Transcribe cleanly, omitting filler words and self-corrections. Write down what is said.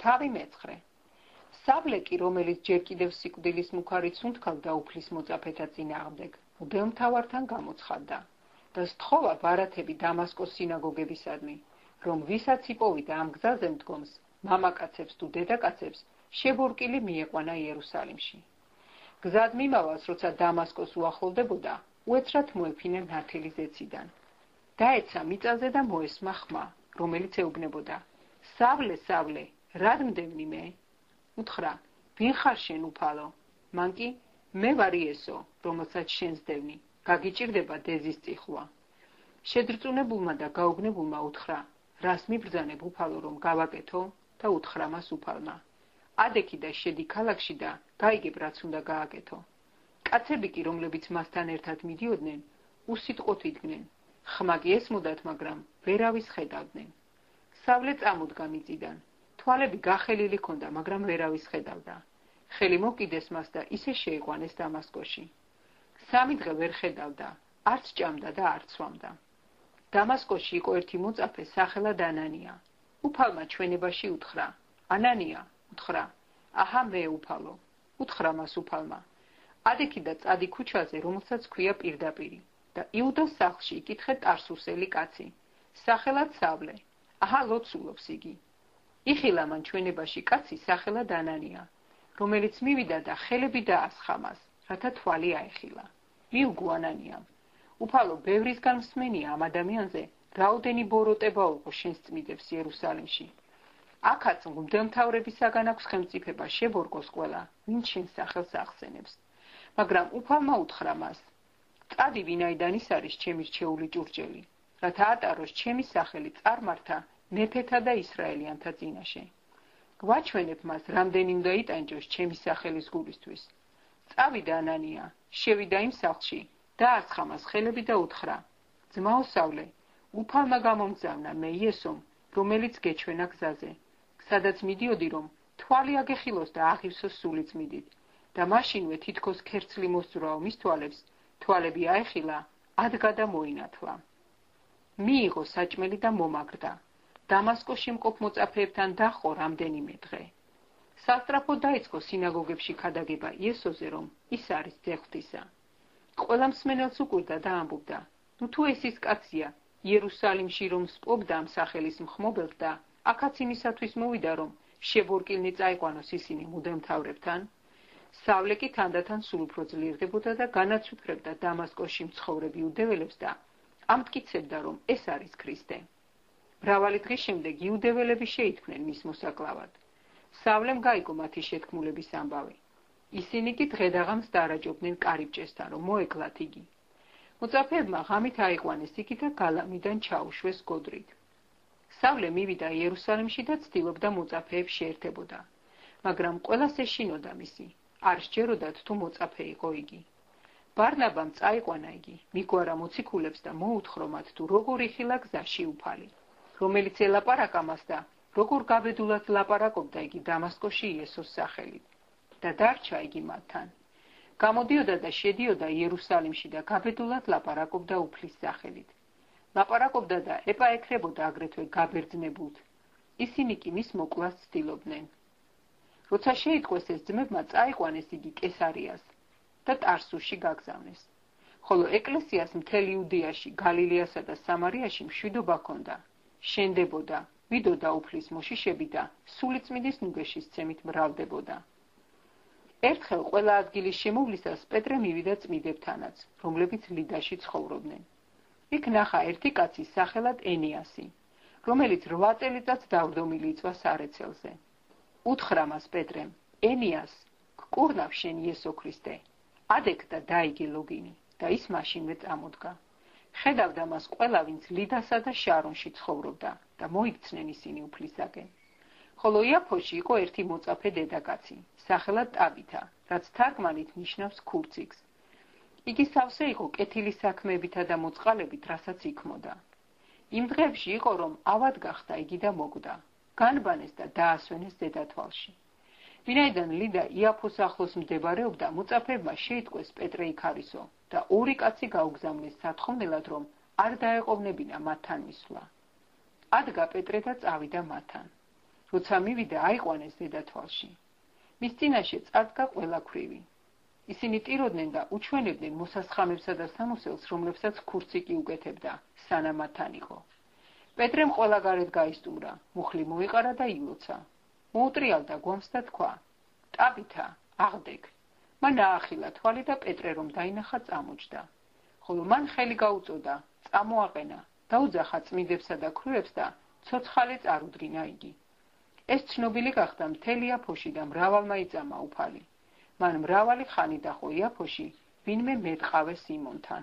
თავი მეცხრე. სავლე კი, რომელიც ჯერ კიდევ სიკვდილის მუქარით სუნთქავდა უფლის მოწაფეთა წინააღმდეგ, მღვდელმთავართან გამოცხადდა და სთხოვა ბარათები დამასკოს სინაგოგებისადმი, რომ ვისაც იპოვიდა ამ გზაზე მდგომს, მამაკაცებს თუ დედაკაცებს, შებორკილი მieყვანა იერუსალიმში. გზად მიმავალს, როცა დამასკოს უახლოვდებოდა, უეცრად მოეფინა ნათელი ზეციდან. დაეცა მიწაზე და მოესმა ხმა, რომელიც ეუბნებოდა: სავლე, სავლე, რად მდევნი მე? უთხრა: ვინ ხარ შენ უფალო? მან კი: მე ვარ იესო, რომელსაც შენ სდევნი, გაგიჭირდება დეზის წიხვა. შედრწუნებულმა და გაუგნებულმა უთხრა: რას მიბრძანებ უფალო, რომ გავაკეთო? და უთხრა მას უფალმა: ადექი და შედი ქალაქში და გაიგებ, რაც უნდა გააკეთო. კაცები კი, რომლებიც მასთან ერთად მიდიოდნენ, უსიტყვოდ იდგნენ. ხმა კი ესმოდათ, მაგრამ ვერავის ხედავდნენ. სავლე წამოდგა მიწიდან. თვალები გახელილი ჰქონდა, მაგრამ ვერავის ხედავდა. ხელი მოკიდეს მას და ისე შეიყვანეს დამასკოში. 3 დღე ვერ ხედავდა, არც ჭამდა და არც სვამდა. დამასკოში იყო ერთი მოწაფე, სახელად ანანია. უფალმა ჩვენებაში უთხრა: ანანია, უთხრა: აჰა მე უფალო. უთხრა მას უფალმა: ადექი და წადი ქუჩაზე, რომელსაც ქვია პირდაპირი და იუდას სახლში იკითხე ტარსუსელი კაცი, სახელად სავლე. აჰა ლოცულობს იგი. იხილა მან ჩვენებაში კაცი, სახელად ანანია, რომელიც მივიდა და ხელები დაასხა მას, რათა თვალი აეხილა. მიუგო ანანიამ: უფალო, ბევრისგან მსმენია ამ ადამიანზე, რაოდენი ბოროტება უყო შენს წმიდებს იერუსალიმში. აქაც მღვდელმთავრებისაგან აქვს ხელმწიფება შებორკოს ყველა, ვინც შენ სახელს ახსენებს. მაგრამ უფალმა უთხრა მას: წადი, ვინაიდან ის არის ჩემი რჩეული ჭურჭელი, რათა ატაროს ჩემი სახელი წარმართა მეფეთა და ისრაელიანთა წინაშე. გვაჩვენებ მას, რამდენი უნდა იტანჯოს ჩემი სახელის გულისთვის. წავიდა ანანია, შევიდა იმ სახლში, დაასხა მას ხელები და უთხრა: ძმაო სავლე, უფალმა გამომგზავნა მე იესომ, რომელიც გეჩვენა გზაზე, სადაც მიდიოდი, რომ თვალი აგეხილოს და აღივსოს სული წმიდით, და მაშინვე თითქოს ქერცლი მოსძვრაო მის თვალებს, თვალები აეხილა, ადგა და მოინათლა. მიიღო საჭმელი და მომაგრდა. დამასკოში მყოფ მოწაფეებთან დაჰყო რამდენიმე დღე. სასწრაფოდ დაიწყო სინაგოგებში ქადაგება იესოზე, რომ ის არის ძე ღვთისა. ყველა მსმენელს უკვირდა და ამბობდა: ნუ თუ ეს ის კაცია, იერუსალიმში რომ სპობდა ამ სახელის მხმობელს და აქაც იმისათვის მოვიდა, რომ შებორკილნი წაიყვანოს ისინი მუდემთავრებთან. სავლე კი თანდათან სულ უფრო ძლიერდებოდა და განაცვიფრებდა დამასკოში მცხოვრებ იუდეველებს და ამტკიცებდა, რომ ეს არის ქრისტე. მრავალი დღის შემდეგ იუდეველები შეითქმნენ მის მოსაკლავად. სავლემ გაიგო მათი შეთქმულების ამბავი. ისინი კი დღედაღამს დაარაჯობდნენ კარიბჭესთან, რომ მოეკლათ იგი. მოწაფეებმა ღამით აიყვანეს იგი და გალავნიდან ჩაუშვეს გოდრით. სავლე მივიდა იერუსალიმში და ცდილობდა მოწაფეებს შეერთებოდა, მაგრამ ყველას ეშინოდა მისი, არ სჯეროდათ თუ მოწაფე იყო იგი. ბარნაბამ წაიყვანა იგი, მიგვარა მოციქულებს და მოუთხრა მათ თუ როგორ იხილა გზაში უფალი, რომელიც ელაპარაკა მას და როგორ გაბედულად ლაპარაკობდა იგი დამასკოში იესოს სახელით. და დარჩა იგი მათთან. გამოდიოდა და შედიოდა იერუსალიმში და გაბედულად ლაპარაკობდა უფლის სახელით. ლაპარაკობდა და ეპაექრებოდა აგრეთვე გაბერძნებულთ. ისინი კი მის მოკვლას ცდილობდნენ. როცა შეიტყვეს ეს ძმებმა, წაიყვანეს იგი კესარიას და ტარსუსში გაგზავნეს. ხოლო ეკლესიას მთელ იუდეაში, გალილეასა და სამარიაში მშვიდობა ჰქონდა. შენდებოდა, ვიდოდა უფლის მოშიშები და სულიწმიდის ნუგეშის ცემით მრავლდებოდა. ერთხელ ყველა ადგილის შემოვლისას პეტრე მივიდა წმიდებთანაც, რომლებიც ლიდაში ცხოვრობდნენ. იქ ნახა ერთი კაცი სახელად ენიასი, რომელიც 8 წელიწადს დავრდომილი იწვა სარეცელზე. უთხრა მას პეტრემ: ენიას, გკურნავ შენ იესო ქრისტე, ადექ და დაიგე ლოგინი. და ის მაშინვე წამოდგა. ხედავდა მას ყველა, ვინც ლიდასა და შარონში ცხოვრობდა და მოიქცნენ ისინი უფლისაგენ. ხოლო იაფოში იყო ერთი მოწაფე დედაკაცი, სახელად ტაბითა, რაც თარგმანით ნიშნავს ქურციგს. იგი სავსე იყო კეთილის საქმეებითა და მოწყალებით, რასაც იქმოდა. იმ დღეებში იყო, რომ ავად გახდა იგი და მოკვდა, განბანეს და დაასვენეს დედათვალში. ვინაიდან ლიდა იაფოს ახლოს მდებარეობდა, მოწაფეებმა შეიტყვეს პეტრე იქარისო და 2 კაცი გაუგზავნეს სათხოვნელად, რომ არ დაეყოვნებინა მათთან მისვლა. ადგა პეტრე და წავიდა მათთან. როცა მივიდა, აიყვანეს დედა თვალში. მის წინაშე წარდგა ყველაქრივი. ისინი ტიროდნენ და უჩვენებდნენ მოსასხამებსა და სამოსელს, რომლებსაც ქურცი კი უკეთებდა, სანამ მათთან იყო. პეტრემ ყველა გარეთ გაისტუმრა, მუხლი მოიყარა და ილოცა. მოუტრიალდა გვამს და თქვა: ტაბითა, აღდეგ. მან აახილა თვალი და პეტრე რომ დაინახა წამოჯდა. ხოლო მან ხელი გაუწოდა, წამოაყენა, დაუძახა წმინდებსა და ქრუებს და ცოცხალი წარუდრინა იგი. ეს ცნობილი გახდა მთელი იაფოში და მრავალმა იწამა უფალი. მან მრავალი ხანი დაჰყო იაფოში, ვინმე მეტყავეს სიმონთან.